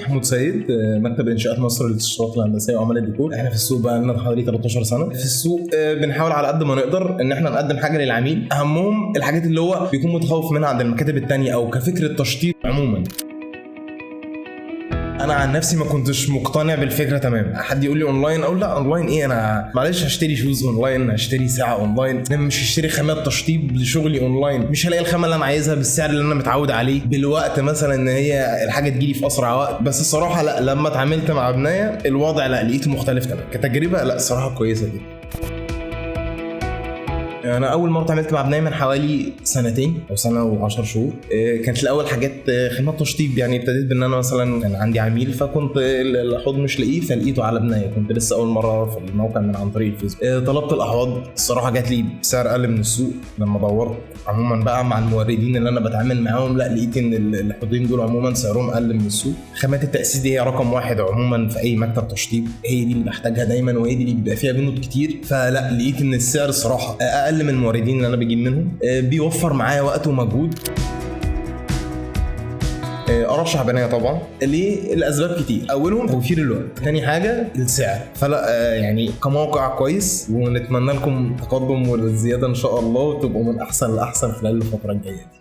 محمود سيد، مكتب انشاءات مصر للاستشارات الهندسيه وعمل الديكور. احنا في السوق بقى لنا حوالي 13 سنه في السوق. بنحاول على قد ما نقدر ان احنا نقدم حاجه للعميل، اهمهم الحاجات اللي هو بيكون متخوف منها عند المكاتب التانية او كفكره تشطيب عموما. انا عن نفسي ما كنتش مقتنع بالفكره تمام. حد يقول لي اونلاين، اقول لا اونلاين ايه، انا معلش هشتري شوز اونلاين، هشتري ساعه اونلاين، انا مش هشتري خامات تشطيب لشغلي اونلاين، مش هلاقي الخامه اللي انا عايزها بالسعر اللي انا متعود عليه بالوقت مثلا ان هي الحاجه تجيلي في اسرع وقت. بس الصراحه لا، لما اتعاملت مع بنايه الوضع لا لقيته مختلف تمام. كتجربه لا الصراحه كويسه جدا. انا اول مره اتعاملت مع بنايه من حوالي سنتين او سنه و10 شهور. كانت الاول حاجات خامات تشطيب، يعني ابتديت بان انا مثلا كان عندي عميل فكنت الحوض مش لاقيه فلقيته على بنايه، كنت لسه اول مره في الموقع من عن طريق الفيسبوك. طلبت الاحواض، الصراحه جات لي بسعر اقل من السوق. لما دورت عموما بقى مع الموردين اللي انا بتعامل معاهم، لا لقيت ان الحوضين دول عموما سعرهم اقل من السوق. خامات التاسيس دي هي رقم واحد عموما في اي مكتب تشطيب، هي دي اللي بحتاجها دايما وهي دي اللي بيبقى فيها بنود كتير. فلا لقيت ان السعر الصراحه اقل من الموردين اللي انا بجيب منهم، بيوفر معايا وقت ومجهود. ارشح بنايه طبعا. ليه؟ الاسباب كتير، اولهم توفير الوقت، تاني حاجه السعر. فلا يعني كموقع كويس، ونتمنى لكم تقدم والزياده ان شاء الله، وتبقوا من احسن لاحسن خلال الفتره الجايه دي.